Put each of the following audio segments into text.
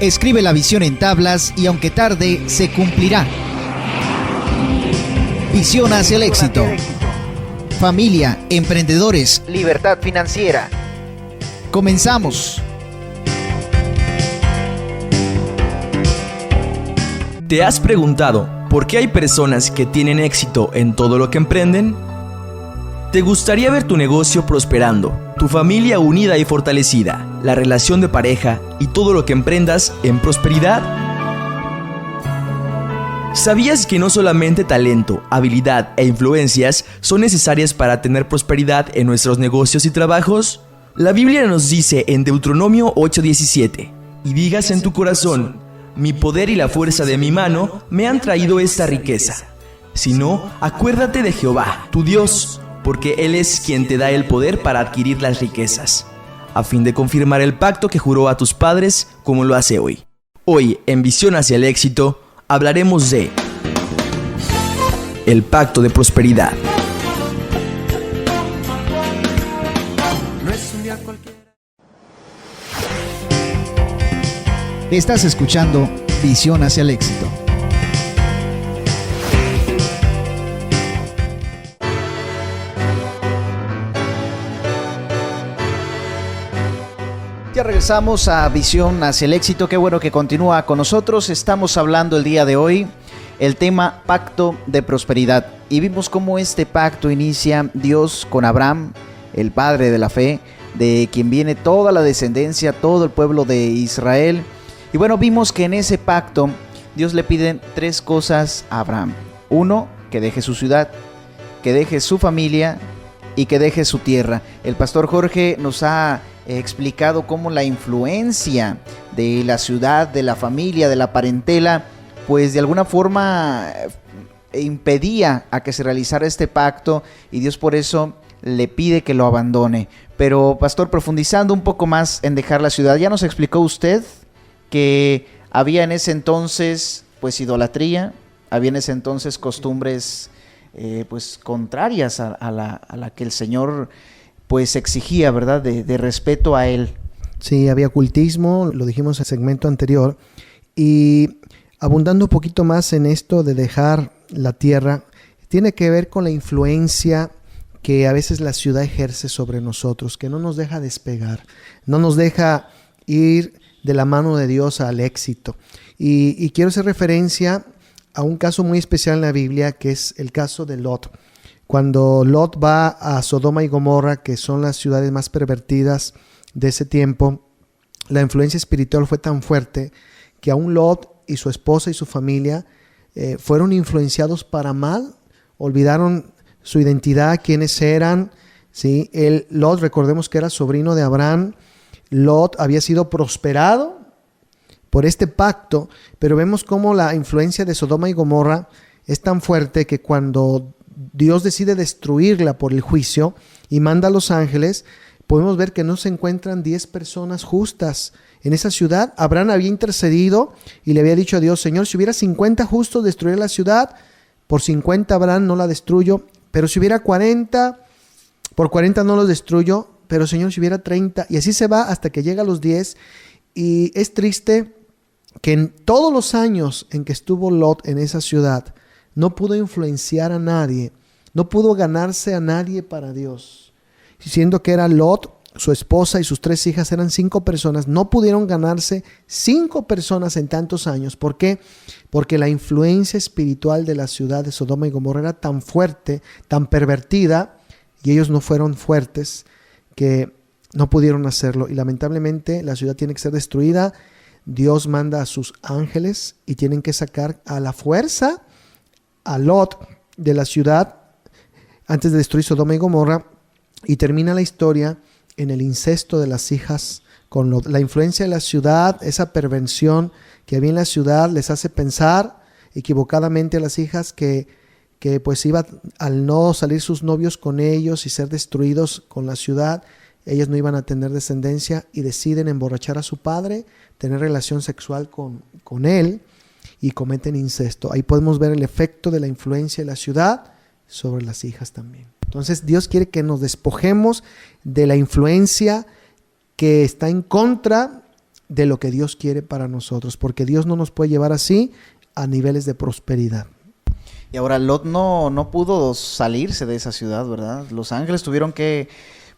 Escribe la visión en tablas y aunque tarde, se cumplirá. Visión hacia el éxito. Familia, emprendedores, libertad financiera. Comenzamos. ¿Te has preguntado por qué hay personas que tienen éxito en todo lo que emprenden? ¿Te gustaría ver tu negocio prosperando, tu familia unida y fortalecida, la relación de pareja y todo lo que emprendas en prosperidad? ¿Sabías que no solamente talento, habilidad e influencias son necesarias para tener prosperidad en nuestros negocios y trabajos? La Biblia nos dice en Deuteronomio 8:17: y digas en tu corazón: mi poder y la fuerza de mi mano me han traído esta riqueza. Si no, acuérdate de Jehová, tu Dios, porque Él es quien te da el poder para adquirir las riquezas, a fin de confirmar el pacto que juró a tus padres, como lo hace hoy. Hoy, en Visión hacia el Éxito, hablaremos de el pacto de prosperidad. Estás escuchando Visión hacia el Éxito. Ya regresamos a Visión hacia el Éxito. Qué bueno que continúa con nosotros. Estamos hablando el día de hoy el tema pacto de prosperidad. Y vimos cómo este pacto inicia Dios con Abraham, el padre de la fe, de quien viene toda la descendencia, todo el pueblo de Israel. Y bueno, vimos que en ese pacto Dios le pide tres cosas a Abraham. Uno, que deje su ciudad, que deje su familia y que deje su tierra. El pastor Jorge nos ha explicado cómo la influencia de la ciudad, de la familia, de la parentela, pues de alguna forma impedía a que se realizara este pacto, y Dios por eso le pide que lo abandone. Pero pastor, profundizando un poco más en dejar la ciudad, ya nos explicó usted que había en ese entonces pues idolatría, había en ese entonces costumbres pues contrarias a la que el Señor pues exigía, ¿verdad? De respeto a Él. Sí, había ocultismo, lo dijimos en el segmento anterior, y abundando un poquito más en esto de dejar la tierra, tiene que ver con la influencia que a veces la ciudad ejerce sobre nosotros, que no nos deja despegar, no nos deja ir de la mano de Dios al éxito. Y quiero hacer referencia a un caso muy especial en la Biblia, que es el caso de Lot. Cuando Lot va a Sodoma y Gomorra, que son las ciudades más pervertidas de ese tiempo, la influencia espiritual fue tan fuerte que aún Lot y su esposa y su familia fueron influenciados para mal, olvidaron su identidad, quiénes eran, ¿sí? Lot, recordemos que era sobrino de Abraham. Lot había sido prosperado por este pacto, pero vemos cómo la influencia de Sodoma y Gomorra es tan fuerte que cuando Dios decide destruirla por el juicio y manda a los ángeles, podemos ver que no se encuentran 10 personas justas en esa ciudad. Abraham había intercedido y le había dicho a Dios: Señor, si hubiera 50 justos, destruir la ciudad. Por 50 Abraham no la destruyo, pero si hubiera 40, por 40 no los destruyo, pero Señor, si hubiera 30. Y así se va hasta que llega a los 10. Y es triste que en todos los años en que estuvo Lot en esa ciudad, no pudo influenciar a nadie, no pudo ganarse a nadie para Dios. Siendo que era Lot, su esposa y sus 3 hijas, eran 5 personas, no pudieron ganarse 5 personas en tantos años. ¿Por qué? Porque la influencia espiritual de la ciudad de Sodoma y Gomorra era tan fuerte, tan pervertida, y ellos no fueron fuertes, que no pudieron hacerlo. Y lamentablemente la ciudad tiene que ser destruida. Dios manda a sus ángeles y tienen que sacar a la fuerza a Lot de la ciudad antes de destruir Sodoma y Gomorra, y termina la historia en el incesto de las hijas con Lot. La influencia de la ciudad, esa perversión que había en la ciudad, les hace pensar equivocadamente a las hijas que pues iba, al no salir sus novios con ellos y ser destruidos con la ciudad, ellas no iban a tener descendencia, y deciden emborrachar a su padre, tener relación sexual con él, y cometen incesto. Ahí podemos ver el efecto de la influencia de la ciudad sobre las hijas también. Entonces Dios quiere que nos despojemos de la influencia que está en contra de lo que Dios quiere para nosotros, porque Dios no nos puede llevar así a niveles de prosperidad. Y ahora Lot no pudo salirse de esa ciudad, ¿verdad? Los ángeles tuvieron que,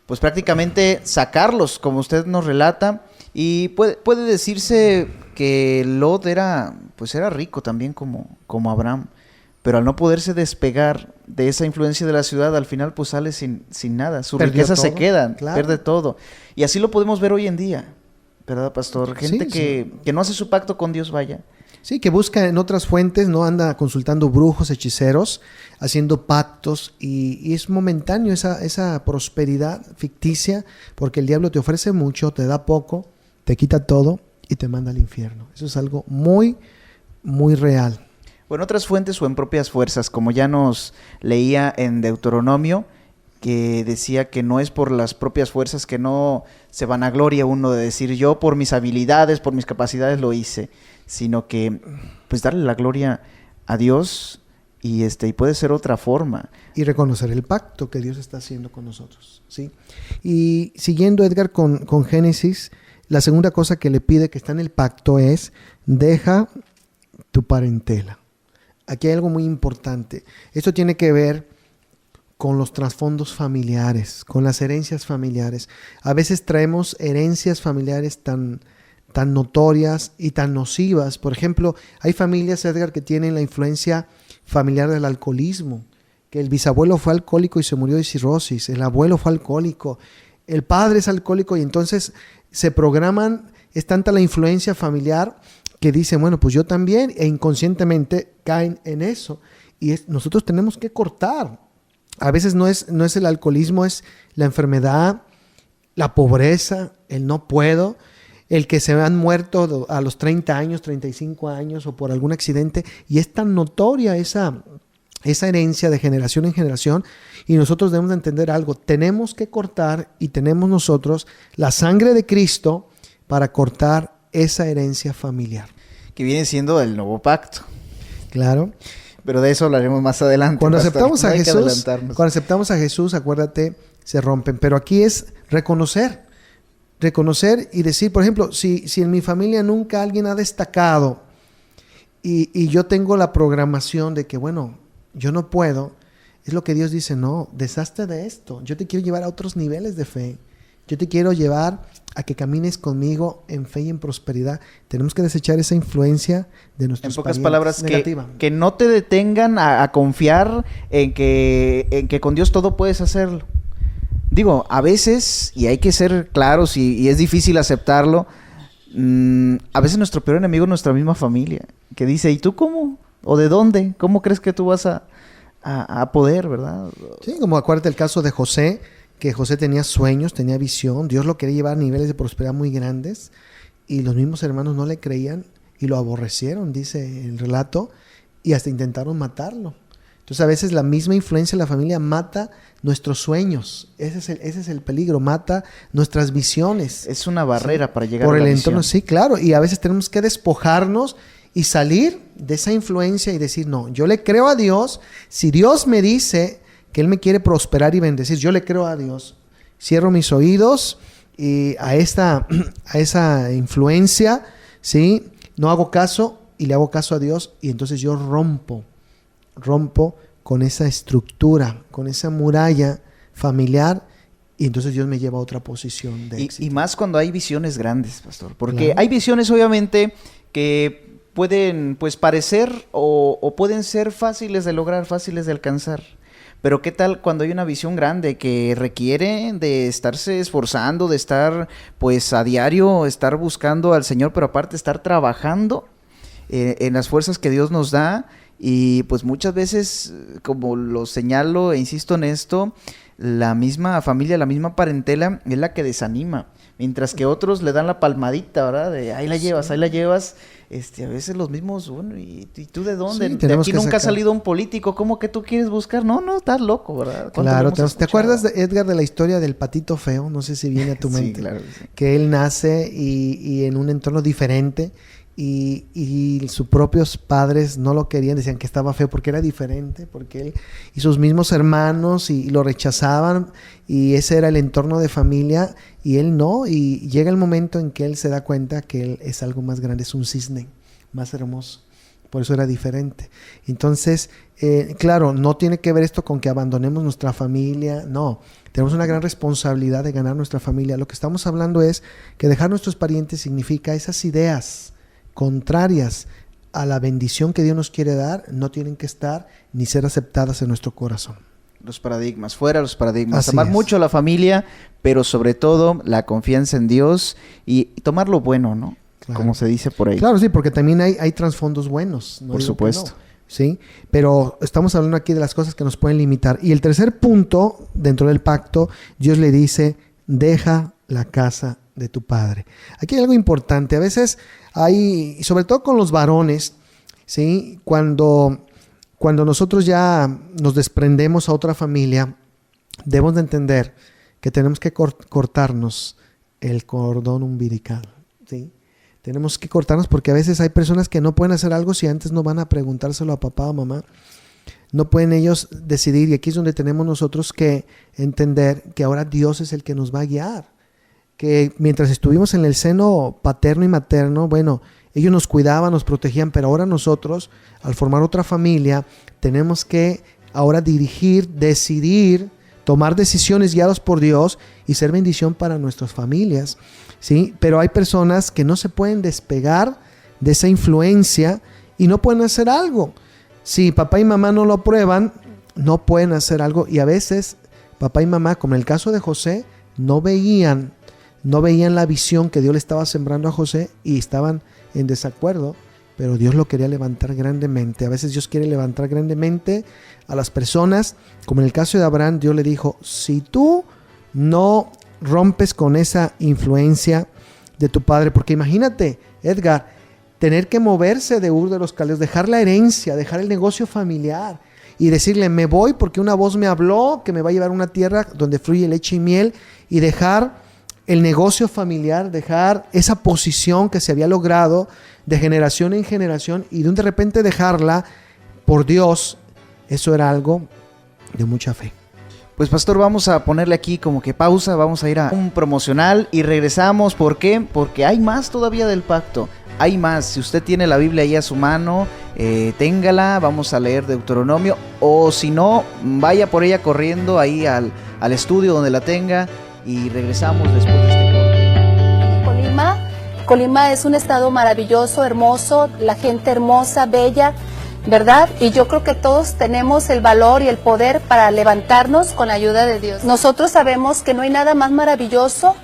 pues prácticamente sacarlos, como usted nos relata. Y puede decirse que Lot era rico también como Abraham. Pero al no poderse despegar de esa influencia de la ciudad, al final pues sale sin nada. Sus riquezas se quedan, claro. Pierde todo. Y así lo podemos ver hoy en día, ¿verdad, pastor? Gente que no hace su pacto con Dios, vaya. Sí, que busca en otras fuentes, no anda consultando brujos, hechiceros, haciendo pactos, y es momentáneo esa prosperidad ficticia, porque el diablo te ofrece mucho, te da poco, te quita todo y te manda al infierno. Eso es algo muy, muy real. O en otras fuentes o en propias fuerzas, como ya nos leía en Deuteronomio, que decía que no es por las propias fuerzas, que no se vanagloria uno de decir yo por mis habilidades, por mis capacidades lo hice, sino que pues darle la gloria a Dios y puede ser otra forma. Y reconocer el pacto que Dios está haciendo con nosotros, ¿sí? Y siguiendo, Edgar, con Génesis, la segunda cosa que le pide que está en el pacto es deja tu parentela. Aquí hay algo muy importante. Esto tiene que ver con los trasfondos familiares, con las herencias familiares. A veces traemos herencias familiares tan notorias y tan nocivas. Por ejemplo, hay familias, Edgar, que tienen la influencia familiar del alcoholismo, que el bisabuelo fue alcohólico y se murió de cirrosis, el abuelo fue alcohólico, el padre es alcohólico, y entonces se programan, es tanta la influencia familiar que dicen, bueno, pues yo también, e inconscientemente caen en eso. Y nosotros tenemos que cortar. A veces no es el alcoholismo, es la enfermedad, la pobreza, el no puedo, el que se han muerto a los 30 años, 35 años o por algún accidente, y es tan notoria esa herencia de generación en generación, y nosotros debemos de entender algo, tenemos que cortar, y tenemos nosotros la sangre de Cristo para cortar esa herencia familiar. Que viene siendo el nuevo pacto. Claro. Pero de eso hablaremos más adelante. Cuando aceptamos a Jesús, acuérdate, se rompen. Pero aquí es reconocer y decir, por ejemplo, si en mi familia nunca alguien ha destacado y yo tengo la programación de que, bueno, yo no puedo, es lo que Dios dice, no, deshazte de esto. Yo te quiero llevar a otros niveles de fe. Yo te quiero llevar a que camines conmigo en fe y en prosperidad. Tenemos que desechar esa influencia de nuestros parientes. En pocas palabras, que no te detengan a confiar en que con Dios todo puedes hacerlo. Digo, a veces, y hay que ser claros, y es difícil aceptarlo, a veces nuestro peor enemigo es nuestra misma familia, que dice, ¿y tú cómo? ¿O de dónde? ¿Cómo crees que tú vas a poder, verdad? Sí, como acuérdate el caso de José, que José tenía sueños, tenía visión, Dios lo quería llevar a niveles de prosperidad muy grandes, y los mismos hermanos no le creían y lo aborrecieron, dice el relato, y hasta intentaron matarlo. Entonces a veces la misma influencia de la familia mata nuestros sueños. Ese es el peligro, mata nuestras visiones. Es una barrera, ¿sí?, para llegar por a la el visión. entorno, sí, claro, y a veces tenemos que despojarnos y salir de esa influencia y decir, no, yo le creo a Dios. Si Dios me dice que Él me quiere prosperar y bendecir, yo le creo a Dios. Cierro mis oídos y a esa influencia, ¿sí? No hago caso y le hago caso a Dios, y entonces yo rompo con esa estructura, con esa muralla familiar, y entonces Dios me lleva a otra posición de éxito. Y más cuando hay visiones grandes, pastor, porque claro, hay visiones obviamente que pueden pues parecer o pueden ser fáciles de lograr, fáciles de alcanzar. Pero ¿qué tal cuando hay una visión grande que requiere de estarse esforzando, de estar pues a diario, estar buscando al Señor, pero aparte estar trabajando en las fuerzas que Dios nos da? Y pues muchas veces, como lo señalo e insisto en esto, la misma familia, la misma parentela es la que desanima, mientras que otros le dan la palmadita, ¿verdad? De ahí la llevas, ahí la llevas. A veces los mismos, bueno, ¿y tú de dónde? Sí, de aquí nunca ha salido un político, ¿cómo que tú quieres buscar? No, estás loco, ¿verdad? Claro, ¿te acuerdas, Edgar, de la historia del patito feo? No sé si viene a tu mente. Sí, claro, sí. Que él nace y en un entorno diferente, y sus propios padres no lo querían, decían que estaba feo porque era diferente, porque él y sus mismos hermanos y lo rechazaban, y ese era el entorno de familia y él no, y llega el momento en que él se da cuenta que él es algo más grande, es un cisne más hermoso, por eso era diferente. Entonces, claro, no tiene que ver esto con que abandonemos nuestra familia, no, tenemos una gran responsabilidad de ganar nuestra familia. Lo que estamos hablando es que dejar nuestros parientes significa esas ideas contrarias a la bendición que Dios nos quiere dar, no tienen que estar ni ser aceptadas en nuestro corazón. Los paradigmas, fuera los paradigmas. Así Amar es. mucho a la familia, pero sobre todo la confianza en Dios y tomar lo bueno, ¿no? Claro. Como se dice por ahí. Claro, sí, porque también hay trasfondos buenos. No Por digo que supuesto. no, ¿sí? Pero estamos hablando aquí de las cosas que nos pueden limitar. Y el tercer punto, dentro del pacto, Dios le dice, deja la casa de tu padre. Aquí hay algo importante. A veces hay, sobre todo con los varones, ¿sí? Cuando nosotros ya nos desprendemos a otra familia, debemos de entender que tenemos que cortarnos el cordón umbilical, ¿sí? Tenemos que cortarnos porque a veces hay personas que no pueden hacer algo si antes no van a preguntárselo a papá o mamá. No pueden ellos decidir, y aquí es donde tenemos nosotros que entender que ahora Dios es el que nos va a guiar. Que mientras estuvimos en el seno paterno y materno, bueno, ellos nos cuidaban, nos protegían, pero ahora nosotros, al formar otra familia, tenemos que ahora dirigir, decidir, tomar decisiones guiados por Dios y ser bendición para nuestras familias, ¿sí? Pero hay personas que no se pueden despegar de esa influencia y no pueden hacer algo. Si papá y mamá no lo aprueban, no pueden hacer algo, y a veces papá y mamá, como en el caso de José, no veían la visión que Dios le estaba sembrando a José y estaban en desacuerdo, pero Dios lo quería levantar grandemente. A veces Dios quiere levantar grandemente a las personas, como en el caso de Abraham. Dios le dijo, si tú no rompes con esa influencia de tu padre, porque imagínate, Edgar, tener que moverse de Ur de los Caldeos, dejar la herencia, dejar el negocio familiar y decirle, me voy porque una voz me habló que me va a llevar a una tierra donde fluye leche y miel, y dejar el negocio familiar, dejar esa posición que se había logrado de generación en generación, y de repente dejarla por Dios. Eso era algo de mucha fe. Pues pastor, vamos a ponerle aquí como que pausa, vamos a ir a un promocional y regresamos. ¿Por qué? Porque hay más todavía del pacto, hay más. Si usted tiene la Biblia ahí a su mano, téngala, vamos a leer Deuteronomio, o si no, vaya por ella corriendo ahí al estudio donde la tenga, y regresamos después de este corte. Colima es un estado maravilloso, hermoso, la gente hermosa, bella, ¿verdad? Y yo creo que todos tenemos el valor y el poder para levantarnos con la ayuda de Dios. Nosotros sabemos que no hay nada más maravilloso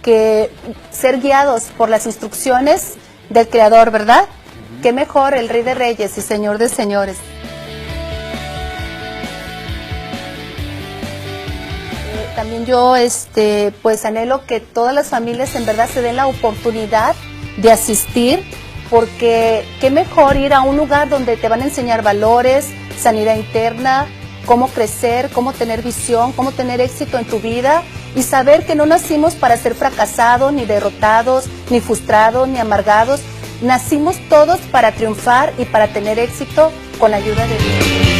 que ser guiados por las instrucciones del Creador, ¿verdad? Qué mejor el Rey de Reyes y Señor de Señores. También yo pues anhelo que todas las familias en verdad se den la oportunidad de asistir, porque qué mejor ir a un lugar donde te van a enseñar valores, sanidad interna, cómo crecer, cómo tener visión, cómo tener éxito en tu vida, y saber que no nacimos para ser fracasados, ni derrotados, ni frustrados, ni amargados. Nacimos todos para triunfar y para tener éxito con la ayuda de Dios.